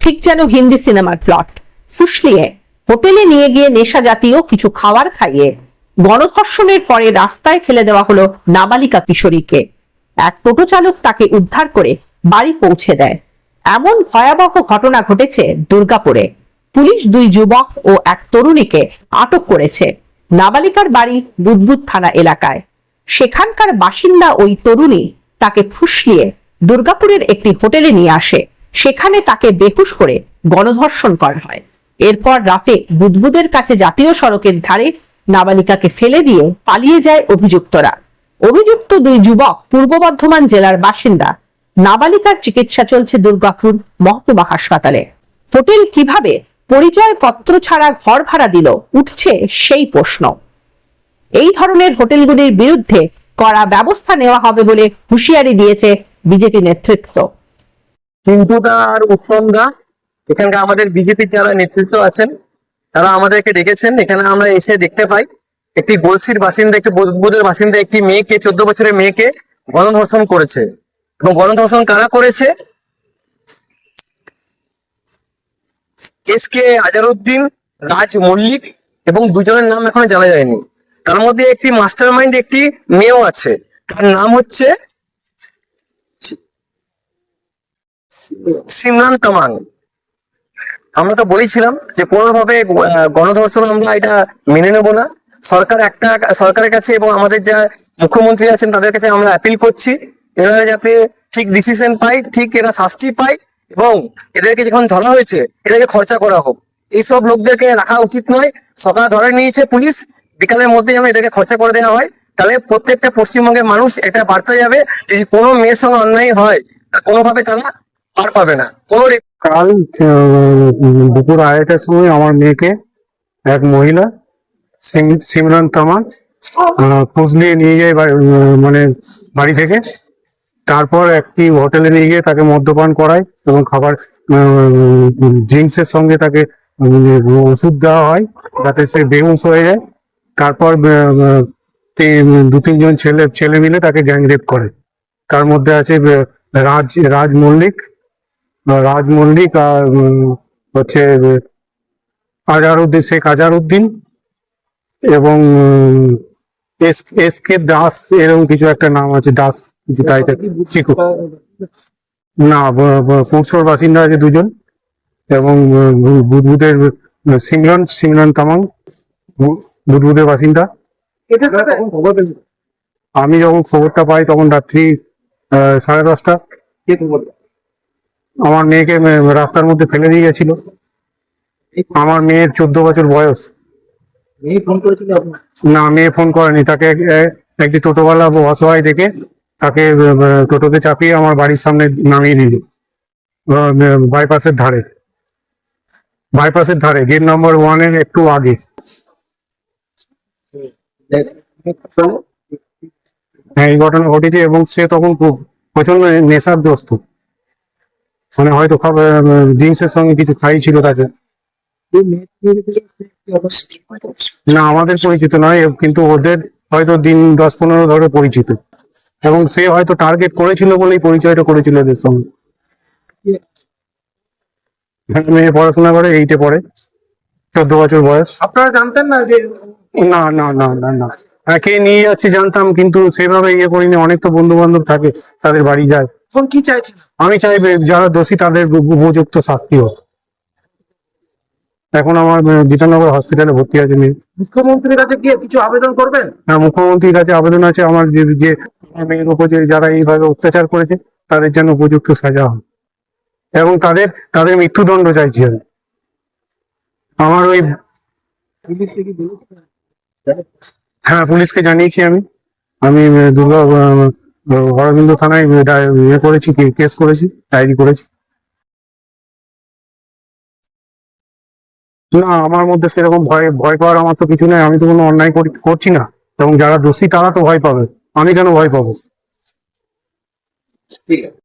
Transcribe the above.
ঠিক যেন হিন্দি সিনেমার প্লট। ফুসলিয়ে হোটেলে নিয়ে গিয়ে নেশা জাতীয় কিছু খাবার খাইয়ে গণধর্ষণের পরে রাস্তায় ফেলে দেওয়া হলো নাবালিকা কিশোরীকে। এক টোটো চালক তাকে উদ্ধার করে বাড়ি পৌঁছে দেয়। এমন ভয়াবহ ঘটনা ঘটেছে দুর্গাপুরে। পুলিশ 2 যুবক ও এক তরুণীকে আটক করেছে। নাবালিকার বাড়ি বুদবুদ থানা এলাকায়। সেখানকার বাসিন্দা ওই তরুণী তাকে ফুসলিয়ে দুর্গাপুরের একটি হোটেলে নিয়ে আসে। সেখানে তাকে বেহুশ করে গণধর্ষণ করা হয়। এরপর রাতে বুদবুদের কাছে জাতীয় সড়কের ধারে নাবালিকাকে ফেলে দিয়ে পালিয়ে যায় অভিযুক্তরা। অভিযুক্ত 2 যুবক পূর্ব বর্ধমান জেলার বাসিন্দা। নাবালিকার চিকিৎসা চলছে দুর্গাপুর মহকুমা হাসপাতালে। হোটেল কিভাবে পরিচয়পত্র ছাড়া ঘর ভাড়া দিল, উঠছে সেই প্রশ্ন। এই ধরনের হোটেলগুলির বিরুদ্ধে কড়া ব্যবস্থা নেওয়া হবে বলে হুঁশিয়ারি দিয়েছে বিজেপি নেতৃত্ব। কিন্তু তার উত্তম দা, এখানকার আমাদের বিজেপির যারা নেতৃত্ব আছেন তারা আমাদেরকে ডেকেছেন। এখানে আমরা এসে দেখতে পাই একটি গলসির বাসিন্দা, একটি বুদবুদের বাসিন্দা একটি মেয়েকে, 14 বছরের মেয়েকে গণধর্ষণ করেছে। এবং গণধর্ষণ কারা করেছে? SK আজারউদ্দিন, রাজ মল্লিক এবং 2 জনের নাম এখনো জানা যায়নি। তার মধ্যে একটি মাস্টার মাইন্ড, একটি মেয়েও আছে, তার নাম হচ্ছে সিমরান তামাং। আমরা তো বলেছিলাম যে কোনোভাবে গণধর্ষণ আমরা এটা মেনে নেব না। সরকারের কাছে এবং আমাদের যা মুখ্যমন্ত্রী আছেন তাদের কাছে আমরা অ্যাপিল করছি, এরা যাতে ঠিক ডিসিশন পায়, ঠিক এরা শাস্তি পায় এবং এদেরকে যখন ধরা হয়েছে এদেরকে খরচা করা হোক। এইসব লোকদেরকে রাখা উচিত নয়। সকালে ধরে নিয়েছে পুলিশ, বিকালের মধ্যে যেন এদেরকে খরচা করে দেওয়া হয়। তাহলে প্রত্যেকটা পশ্চিমবঙ্গের মানুষ এটা বার্তা যাবে যে কোনো মেয়ের সঙ্গে অন্যায় হয় কোনোভাবে তারা পার পাবে না। কাল দুপুর 2:30টার সময় আমার মেয়েকে এক মহিলা সিমরান তামাং ফুসলিয়ে নিয়ে যায় মানে বাড়ি থেকে। তারপর একটি হোটেলে নিয়ে গিয়ে তাকে মদ্যপান করায় এবং খাবার ড্রিঙ্কসের সঙ্গে তাকে ওষুধ দেওয়া হয় যাতে সে বেহুশ হয়ে যায়। তারপর 2-3 জন ছেলে মিলে তাকে গ্যাং রেপ করে। তার মধ্যে আছে রাজ মল্লিক আর হচ্ছে শেখ আজারউদ্দিন এবং SK দাস, এরকম কিছু একটা নাম আছে, দাস কিছু টাইপের। চিকু না, পুরসর বাসিন্দা আছে 2 জন এবং বুদবুদের সিমরান তামাং বুদবুদের বাসিন্দা। আমি যখন খবরটা পাই তখন রাত্রি 10:30টা। আমার মেয়েকে রাস্তার মধ্যে ফেলে দিয়ে গেছিল। আমার মেয়ের 14 বছর বয়স। না, মেয়ে ফোন করেনি। তাকে একটি টোটোওয়ালা অসহায় দেখে তাকে টোটোতে চাপিয়ে আমার বাড়ির সামনে নামিয়ে দিল, বাইপাসের ধারে গেট নম্বর 1 এর একটু আগে। হ্যাঁ, এই ঘটনা ঘটেছে এবং সে তখন খুব প্রচন্ড নেশাগ্রস্ত, মানে হয়তো জিন্সের সঙ্গে কিছু খাইছিল তাকে। না, আমাদের পরিচিত নয়, কিন্তু ওদের হয়তো দিন 10-15 ধরে পরিচিত এবং সে হয়তো টার্গেট করেছিল বলেই পরিচয়টা করেছিল এদের সঙ্গে। মেয়ে পড়াশোনা করে, 8-এ পড়ে, 14 বছর বয়স। আপনারা জানতেন না যে? না না না না না, কে নিয়ে যাচ্ছে জানতাম, কিন্তু সেভাবে ইয়ে করিনি। অনেক তো বন্ধু বান্ধব থাকে, তাদের বাড়ি যায়। এখন কি চাইছেন? আমি চাই যারা দোষী তাদের উপযুক্ত শাস্তি হোক। এখন আমার বিধাননগর হসপিটালে ভর্তি আছে মেয়ে। মুখ্যমন্ত্রীর কাছে গিয়ে কিছু আবেদন করবেন? হ্যাঁ, মুখ্যমন্ত্রীর কাছে আবেদন আছে আমার, যে মেয়ের উপর যারা এইভাবে অত্যাচার করেছে তাদের যেন উপযুক্ত সাজা হয় এবং তাদের মৃত্যুদণ্ড চাইছি আমি। আমার ওই হ্যাঁ, পুলিশকে জানিয়েছি আমি হরবিন্দু থানায় ইয়ে করেছি, কেস করেছি, ডায়েরি করেছি। না, আমার মধ্যে সেরকম ভয় পাওয়ার আমার তো কিছু নেই। আমি তো কোনো অন্যায় করছি না এবং যারা দোষী তারা তো ভয় পাবে, আমি কেন ভয় পাবো? ঠিক আছে।